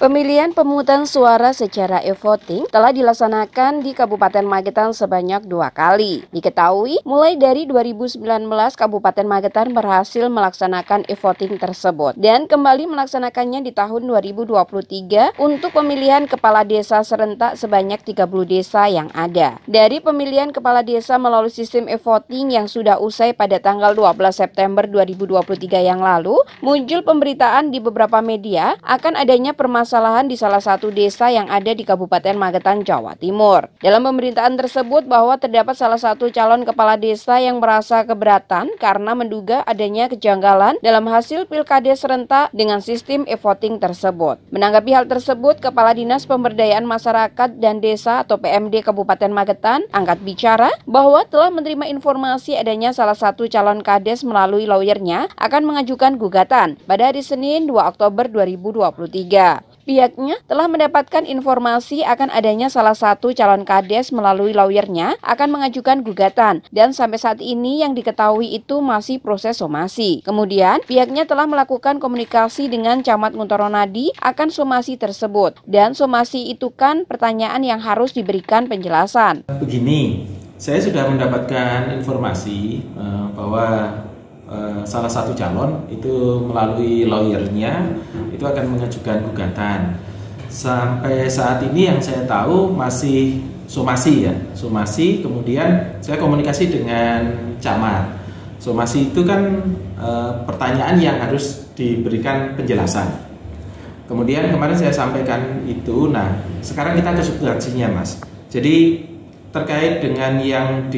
Pemilihan pemungutan suara secara e-voting telah dilaksanakan di Kabupaten Magetan sebanyak 2 kali. Diketahui, mulai dari 2019 Kabupaten Magetan berhasil melaksanakan e-voting tersebut dan kembali melaksanakannya di tahun 2023 untuk pemilihan kepala desa serentak sebanyak 30 desa yang ada. Dari pemilihan kepala desa melalui sistem e-voting yang sudah usai pada tanggal 12 September 2023 yang lalu, muncul pemberitaan di beberapa media akan adanya permasalahan di salah satu desa yang ada di Kabupaten Magetan, Jawa Timur. Dalam pemberitaan tersebut bahwa terdapat salah satu calon kepala desa yang merasa keberatan karena menduga adanya kejanggalan dalam hasil pilkades serentak dengan sistem e-voting tersebut. Menanggapi hal tersebut, Kepala Dinas Pemberdayaan Masyarakat dan Desa atau PMD Kabupaten Magetan angkat bicara bahwa telah menerima informasi adanya salah satu calon kades melalui lawyernya akan mengajukan gugatan pada hari Senin 2 Oktober 2023. Pihaknya telah mendapatkan informasi akan adanya salah satu calon kades melalui lawyernya akan mengajukan gugatan dan sampai saat ini yang diketahui itu masih proses somasi. Kemudian pihaknya telah melakukan komunikasi dengan Camat Nguntaronadi akan somasi tersebut dan somasi itu kan pertanyaan yang harus diberikan penjelasan. Begini, saya sudah mendapatkan informasi bahwa salah satu calon itu melalui lawyernya itu akan mengajukan gugatan. Sampai saat ini yang saya tahu masih somasi ya, somasi. Kemudian saya komunikasi dengan camat. Somasi itu kan pertanyaan yang harus diberikan penjelasan. Kemudian kemarin saya sampaikan itu. Nah, sekarang kita ke substansinya, Mas. Jadi terkait dengan yang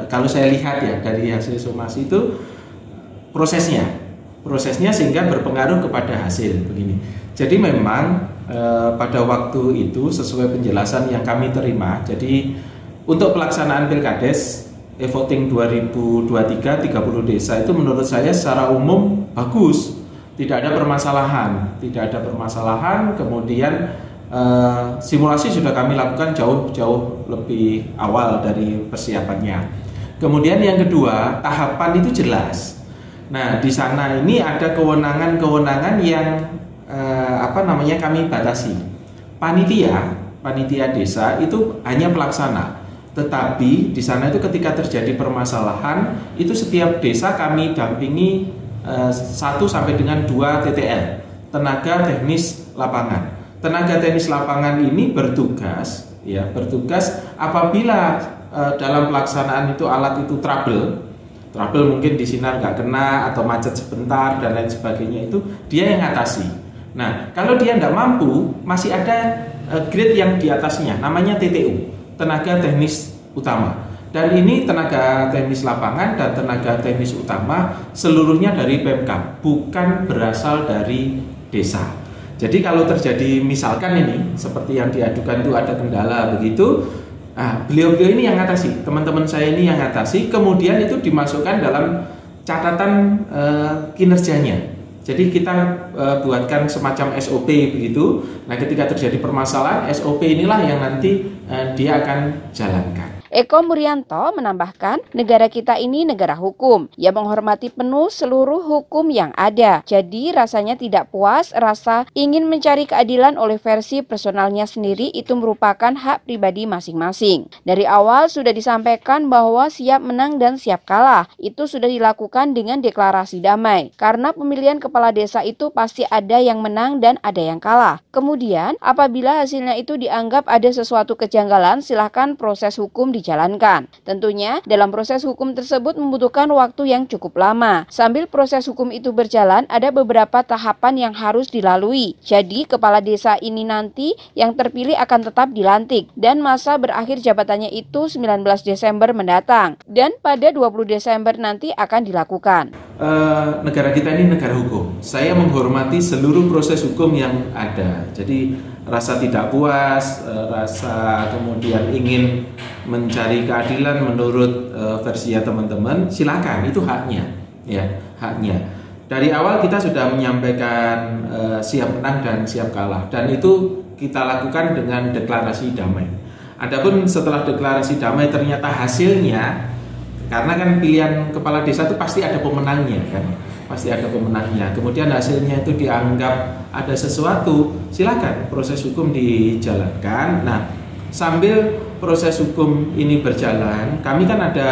kalau saya lihat ya dari hasil somasi itu prosesnya sehingga berpengaruh kepada hasil begini. Jadi memang pada waktu itu sesuai penjelasan yang kami terima, jadi untuk pelaksanaan pilkades e-voting 2023 30 desa itu menurut saya secara umum bagus, tidak ada permasalahan, kemudian simulasi sudah kami lakukan jauh lebih awal dari persiapannya. Kemudian yang kedua, tahapan itu jelas. Nah, di sana ini ada kewenangan yang kami batasi. Panitia desa itu hanya pelaksana. Tetapi di sana itu ketika terjadi permasalahan, itu setiap desa kami dampingi 1 sampai dengan 2 TTL, tenaga teknis lapangan. Tenaga teknis lapangan ini bertugas apabila dalam pelaksanaan itu alat itu trouble mungkin di sinar nggak kena atau macet sebentar dan lain sebagainya, itu dia yang ngatasi. Nah, kalau dia nggak mampu, masih ada grade yang di atasnya, namanya TTU, tenaga teknis utama. Dan ini tenaga teknis lapangan dan tenaga teknis utama seluruhnya dari Pemkab, bukan berasal dari desa. Jadi kalau terjadi misalkan ini seperti yang diadukan itu ada kendala begitu, beliau-beliau ini yang ngatasi, teman-teman saya ini yang ngatasi, kemudian itu dimasukkan dalam catatan kinerjanya. Jadi kita buatkan semacam SOP begitu. Nah, ketika terjadi permasalahan, SOP inilah yang nanti dia akan jalankan. Eko Murianto menambahkan, negara kita ini negara hukum. Ia menghormati penuh seluruh hukum yang ada. Jadi rasanya tidak puas, rasa ingin mencari keadilan oleh versi personalnya sendiri itu merupakan hak pribadi masing-masing. Dari awal sudah disampaikan bahwa siap menang dan siap kalah. Itu sudah dilakukan dengan deklarasi damai. Karena pemilihan kepala desa itu pasti ada yang menang dan ada yang kalah. Kemudian apabila hasilnya itu dianggap ada sesuatu kejanggalan, silahkan proses hukum dijalankan. Tentunya dalam proses hukum tersebut membutuhkan waktu yang cukup lama. Sambil proses hukum itu berjalan, ada beberapa tahapan yang harus dilalui. Jadi kepala desa ini nanti yang terpilih akan tetap dilantik dan masa berakhir jabatannya itu 19 Desember mendatang dan pada 20 Desember nanti akan dilakukan. Negara kita ini negara hukum. Saya menghormati seluruh proses hukum yang ada. Jadi rasa tidak puas, rasa kemudian ingin mencari keadilan menurut versi teman-teman, silakan, itu haknya, ya, haknya. Dari awal kita sudah menyampaikan siap menang dan siap kalah, dan itu kita lakukan dengan deklarasi damai. Adapun setelah deklarasi damai ternyata hasilnya Karena kan pilihan kepala desa itu pasti ada pemenangnya kan, pasti ada pemenangnya. Kemudian hasilnya itu dianggap ada sesuatu, silakan proses hukum dijalankan. Nah, sambil proses hukum ini berjalan, kami kan ada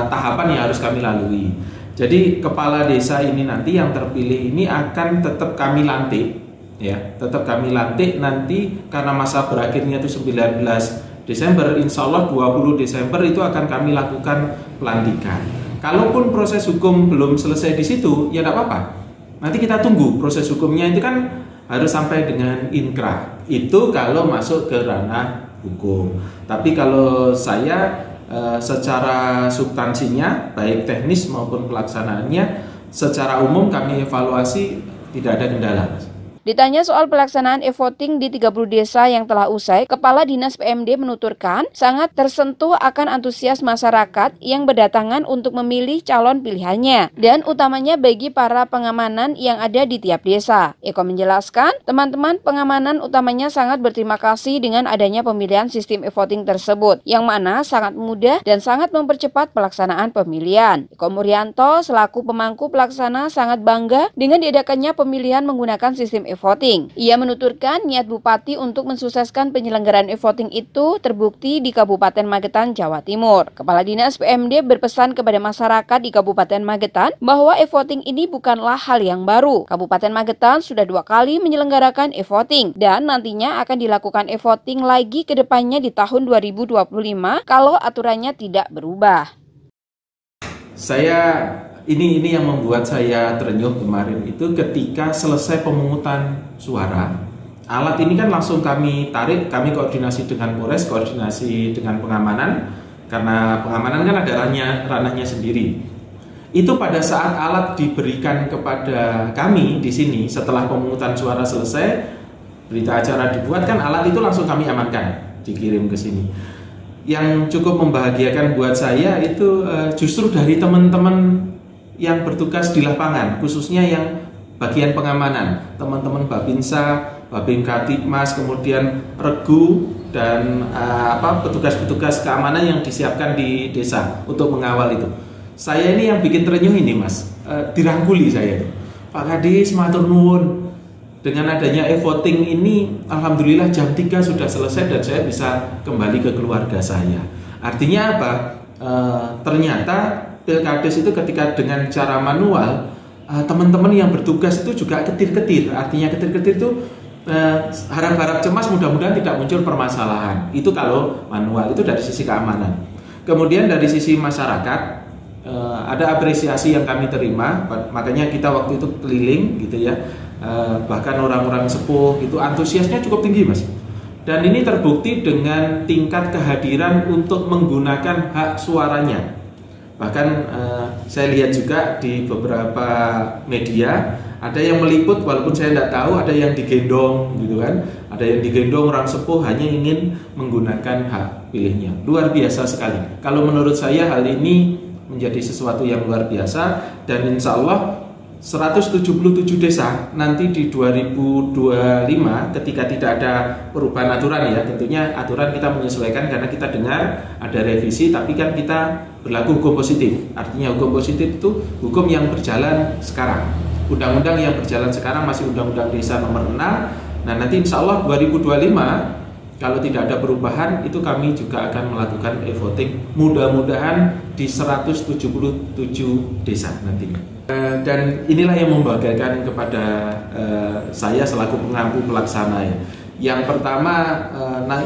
tahapan yang harus kami lalui. Jadi kepala desa ini nanti yang terpilih ini akan tetap kami lantik, ya, tetap kami lantik nanti karena masa berakhirnya itu 19 Desember, insya Allah 20 Desember itu akan kami lakukan pelantikan. Kalaupun proses hukum belum selesai di situ, ya tidak apa-apa. Nanti kita tunggu proses hukumnya itu kan harus sampai dengan inkrah. Itu kalau masuk ke ranah hukum. Tapi kalau saya secara substansinya, baik teknis maupun pelaksanaannya, secara umum kami evaluasi tidak ada kendala. Ditanya soal pelaksanaan e-voting di 30 desa yang telah usai, Kepala Dinas PMD menuturkan sangat tersentuh akan antusias masyarakat yang berdatangan untuk memilih calon pilihannya, dan utamanya bagi para pengamanan yang ada di tiap desa. Eko menjelaskan, teman-teman pengamanan utamanya sangat berterima kasih dengan adanya pemilihan sistem e-voting tersebut, yang mana sangat mudah dan sangat mempercepat pelaksanaan pemilihan. Eko Muryanto selaku pemangku pelaksana sangat bangga dengan diadakannya pemilihan menggunakan sistem e-voting. Ia menuturkan niat Bupati untuk mensukseskan penyelenggaraan e-voting itu terbukti di Kabupaten Magetan, Jawa Timur. Kepala Dinas PMD berpesan kepada masyarakat di Kabupaten Magetan bahwa e-voting ini bukanlah hal yang baru. Kabupaten Magetan sudah 2 kali menyelenggarakan e-voting dan nantinya akan dilakukan e-voting lagi ke depannya di tahun 2025 kalau aturannya tidak berubah. Ini yang membuat saya terenyuh kemarin itu ketika selesai pemungutan suara, alat ini kan langsung kami tarik, kami koordinasi dengan Polres, koordinasi dengan pengamanan, karena pengamanan kan ada ranahnya sendiri. Itu pada saat alat diberikan kepada kami di sini setelah pemungutan suara selesai, berita acara dibuat kan alat itu langsung kami amankan, dikirim ke sini. Yang cukup membahagiakan buat saya itu justru dari teman-teman yang bertugas di lapangan, khususnya yang bagian pengamanan, teman-teman Babinsa, Babin Katipmas, kemudian Regu dan petugas-petugas keamanan yang disiapkan di desa untuk mengawal itu. Saya ini yang bikin terenyuh ini, Mas, dirangkuli saya. Pak Kadis, matur nuwun. Dengan adanya e-voting ini, alhamdulillah jam 3 sudah selesai dan saya bisa kembali ke keluarga saya. Artinya apa? Ternyata Pilkades itu ketika dengan cara manual, teman-teman yang bertugas itu juga ketir-ketir. Artinya ketir-ketir itu harap-harap cemas, mudah-mudahan tidak muncul permasalahan. Itu kalau manual, itu dari sisi keamanan. Kemudian dari sisi masyarakat, ada apresiasi yang kami terima, makanya kita waktu itu keliling gitu ya. Bahkan orang-orang sepuh itu antusiasnya cukup tinggi, Mas. Dan ini terbukti dengan tingkat kehadiran untuk menggunakan hak suaranya. Bahkan saya lihat juga di beberapa media ada yang meliput, walaupun saya tidak tahu, ada yang digendong gitu kan, ada yang digendong orang sepuh hanya ingin menggunakan hak pilihnya. Luar biasa sekali. Kalau menurut saya hal ini menjadi sesuatu yang luar biasa, dan insya Allah 177 desa nanti di 2025 ketika tidak ada perubahan aturan, ya tentunya aturan kita menyesuaikan karena kita dengar ada revisi, tapi kan kita berlaku hukum positif. Artinya hukum positif itu hukum yang berjalan sekarang. Undang-undang yang berjalan sekarang masih Undang-Undang Desa nomor 6. Nah nanti insya Allah 2025 kalau tidak ada perubahan itu kami juga akan melakukan e-voting, mudah-mudahan di 177 desa nantinya. Dan inilah yang membahagiakan kepada saya selaku pengampu pelaksana ya. Yang pertama,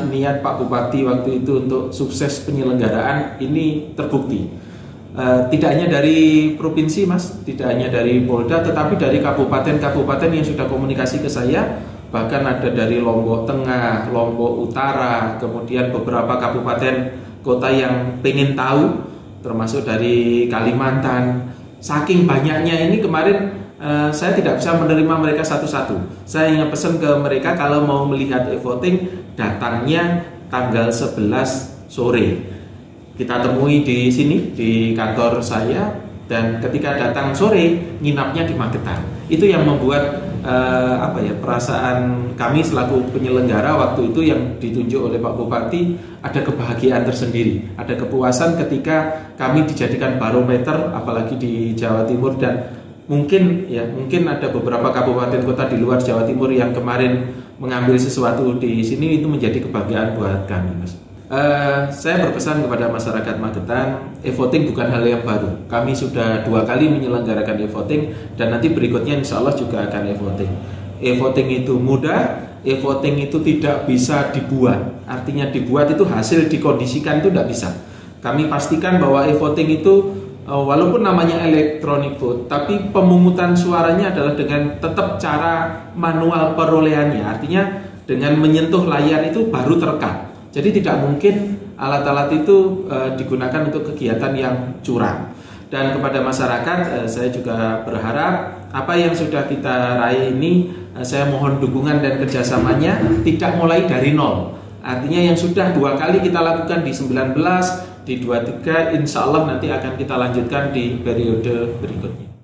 niat Pak Bupati waktu itu untuk sukses penyelenggaraan ini terbukti. Tidak hanya dari provinsi, Mas, tidak hanya dari Polda, tetapi dari kabupaten-kabupaten yang sudah komunikasi ke saya, bahkan ada dari Lombok Tengah, Lombok Utara, kemudian beberapa kabupaten kota yang pengen tahu, termasuk dari Kalimantan. Saking banyaknya ini kemarin saya tidak bisa menerima mereka satu-satu. Saya ingin pesan ke mereka kalau mau melihat e-voting, datangnya tanggal 11 sore. Kita temui di sini di kantor saya, dan ketika datang sore nginapnya di Magetan. Itu yang membuat perasaan kami selaku penyelenggara waktu itu yang ditunjuk oleh Pak Bupati, ada kebahagiaan tersendiri, ada kepuasan ketika kami dijadikan barometer, apalagi di Jawa Timur, dan mungkin ada beberapa kabupaten kota di luar Jawa Timur yang kemarin mengambil sesuatu di sini, itu menjadi kebahagiaan buat kami, Mas. Saya berpesan kepada masyarakat Magetan, e-voting bukan hal yang baru. Kami sudah 2 kali menyelenggarakan e-voting, dan nanti berikutnya insya Allah juga akan e-voting. E-voting itu mudah, e-voting itu tidak bisa dibuat. Artinya dibuat itu hasil dikondisikan itu tidak bisa. Kami pastikan bahwa e-voting itu walaupun namanya electronic vote, tapi pemungutan suaranya adalah dengan tetap cara manual perolehannya. Artinya dengan menyentuh layar itu baru terekam. Jadi tidak mungkin alat-alat itu digunakan untuk kegiatan yang curang. Dan kepada masyarakat, saya juga berharap apa yang sudah kita raih ini, saya mohon dukungan dan kerjasamanya, tidak mulai dari nol. Artinya yang sudah 2 kali kita lakukan di 19, di 23, insya Allah nanti akan kita lanjutkan di periode berikutnya.